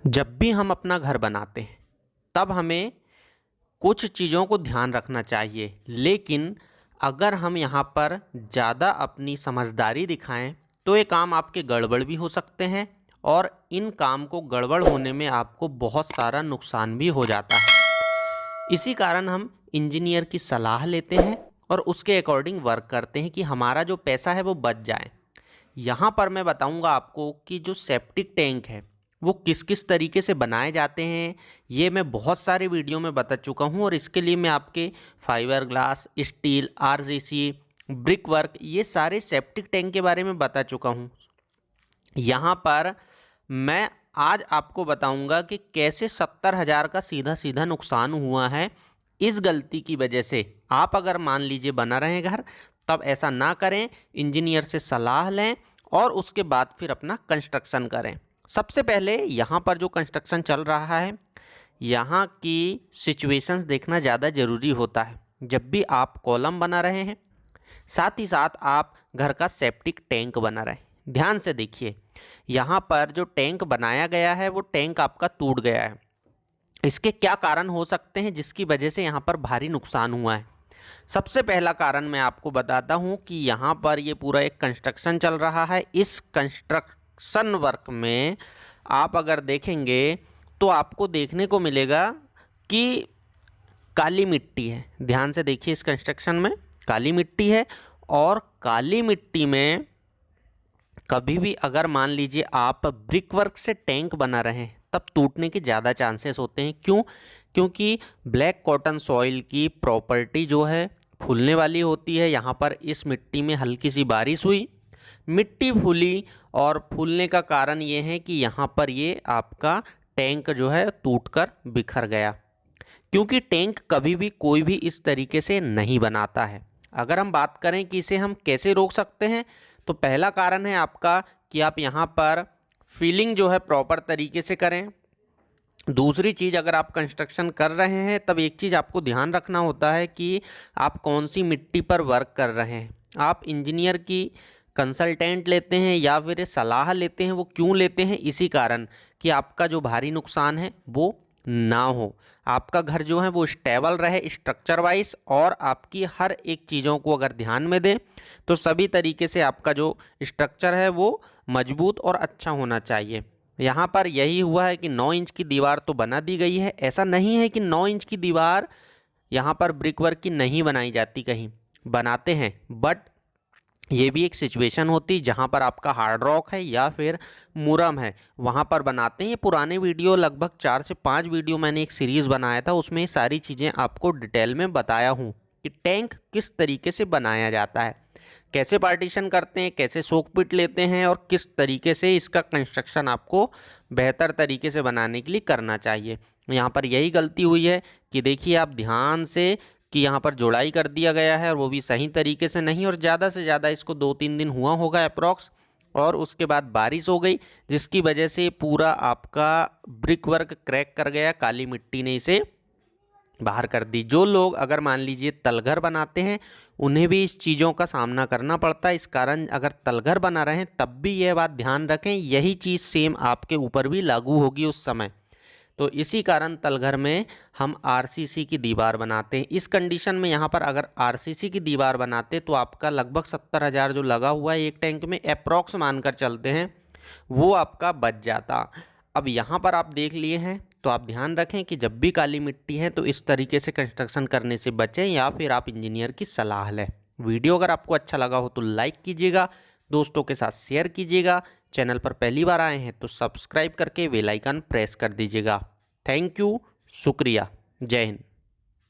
जब भी हम अपना घर बनाते हैं तब हमें कुछ चीज़ों को ध्यान रखना चाहिए, लेकिन अगर हम यहाँ पर ज़्यादा अपनी समझदारी दिखाएं तो ये काम आपके गड़बड़ भी हो सकते हैं और इन काम को गड़बड़ होने में आपको बहुत सारा नुकसान भी हो जाता है। इसी कारण हम इंजीनियर की सलाह लेते हैं और उसके अकॉर्डिंग वर्क करते हैं कि हमारा जो पैसा है वो बच जाए। यहाँ पर मैं बताऊँगा आपको कि जो सेप्टिक टैंक है वो किस किस तरीके से बनाए जाते हैं। ये मैं बहुत सारे वीडियो में बता चुका हूँ और इसके लिए मैं आपके fibre glass, steel, RCC, brick work, ये सारे सेप्टिक टैंक के बारे में बता चुका हूँ। यहाँ पर मैं आज आपको बताऊँगा कि कैसे 70,000 का सीधा सीधा नुकसान हुआ है इस गलती की वजह से। आप अगर मान लीजिए बना रहे हैं घर, तब ऐसा ना करें, इंजीनियर से सलाह लें और उसके बाद फिर अपना कंस्ट्रक्शन करें। सबसे पहले यहाँ पर जो कंस्ट्रक्शन चल रहा है, यहाँ की सिचुएशंस देखना ज़्यादा ज़रूरी होता है जब भी आप कॉलम बना रहे हैं, साथ ही साथ आप घर का सेप्टिक टैंक बना रहे हैं। ध्यान से देखिए, यहाँ पर जो टैंक बनाया गया है वो टैंक आपका टूट गया है। इसके क्या कारण हो सकते हैं जिसकी वजह से यहाँ पर भारी नुकसान हुआ है? सबसे पहला कारण मैं आपको बताता हूँ कि यहाँ पर ये पूरा एक कंस्ट्रक्शन चल रहा है। इस कंस्ट्रक्शन वर्क में आप अगर देखेंगे तो आपको देखने को मिलेगा कि काली मिट्टी है। ध्यान से देखिए, इस कंस्ट्रक्शन में काली मिट्टी है और काली मिट्टी में कभी भी अगर मान लीजिए आप ब्रिक वर्क से टैंक बना रहे हैं तब टूटने के ज़्यादा चांसेस होते हैं। क्यों? क्योंकि ब्लैक कॉटन सॉइल की प्रॉपर्टी जो है फूलने वाली होती है। यहाँ पर इस मिट्टी में हल्की सी बारिश हुई, मिट्टी फूली और फूलने का कारण ये है कि यहाँ पर ये आपका टैंक जो है टूटकर बिखर गया। क्योंकि टैंक कभी भी कोई भी इस तरीके से नहीं बनाता है। अगर हम बात करें कि इसे हम कैसे रोक सकते हैं, तो पहला कारण है आपका कि आप यहाँ पर फिलिंग जो है प्रॉपर तरीके से करें। दूसरी चीज़, अगर आप कंस्ट्रक्शन कर रहे हैं तब एक चीज़ आपको ध्यान रखना होता है कि आप कौन सी मिट्टी पर वर्क कर रहे हैं। आप इंजीनियर की कंसल्टेंट लेते हैं या फिर सलाह लेते हैं, वो क्यों लेते हैं? इसी कारण कि आपका जो भारी नुकसान है वो ना हो, आपका घर जो है वो स्टेबल रहे स्ट्रक्चर वाइज, और आपकी हर एक चीज़ों को अगर ध्यान में दें तो सभी तरीके से आपका जो स्ट्रक्चर है वो मजबूत और अच्छा होना चाहिए। यहाँ पर यही हुआ है कि 9 इंच की दीवार तो बना दी गई है। ऐसा नहीं है कि 9 इंच की दीवार यहाँ पर ब्रिक वर्क की नहीं बनाई जाती, कहीं बनाते हैं, बट ये भी एक सिचुएशन होती जहाँ पर आपका हार्ड रॉक है या फिर मुरम है, वहाँ पर बनाते हैं। ये पुराने वीडियो लगभग 4 से 5 वीडियो मैंने एक सीरीज़ बनाया था, उसमें ये सारी चीज़ें आपको डिटेल में बताया हूँ कि टैंक किस तरीके से बनाया जाता है, कैसे पार्टीशन करते हैं, कैसे सोक पिट लेते हैं और किस तरीके से इसका कंस्ट्रक्शन आपको बेहतर तरीके से बनाने के लिए करना चाहिए। यहाँ पर यही गलती हुई है कि देखिए आप ध्यान से कि यहाँ पर जोड़ाई कर दिया गया है और वो भी सही तरीके से नहीं, और ज़्यादा से ज़्यादा इसको 2-3 दिन हुआ होगा अप्रॉक्स, और उसके बाद बारिश हो गई जिसकी वजह से पूरा आपका ब्रिक वर्क क्रैक कर गया, काली मिट्टी ने इसे बाहर कर दी। जो लोग अगर मान लीजिए तलघर बनाते हैं उन्हें भी इस चीज़ों का सामना करना पड़ता है। इस कारण अगर तलघर बना रहे हैं तब भी यह बात ध्यान रखें, यही चीज़ सेम आपके ऊपर भी लागू होगी उस समय। तो इसी कारण तलघर में हम आरसीसी की दीवार बनाते हैं। इस कंडीशन में यहाँ पर अगर आरसीसी की दीवार बनाते तो आपका लगभग 70,000 जो लगा हुआ है एक टैंक में, अप्रॉक्स मानकर चलते हैं, वो आपका बच जाता। अब यहाँ पर आप देख लिए हैं तो आप ध्यान रखें कि जब भी काली मिट्टी है तो इस तरीके से कंस्ट्रक्शन करने से बचें या फिर आप इंजीनियर की सलाह लें। वीडियो अगर आपको अच्छा लगा हो तो लाइक कीजिएगा, दोस्तों के साथ शेयर कीजिएगा, चैनल पर पहली बार आए हैं तो सब्सक्राइब करके बेल आइकन प्रेस कर दीजिएगा। थैंक यू, शुक्रिया, जय हिंद।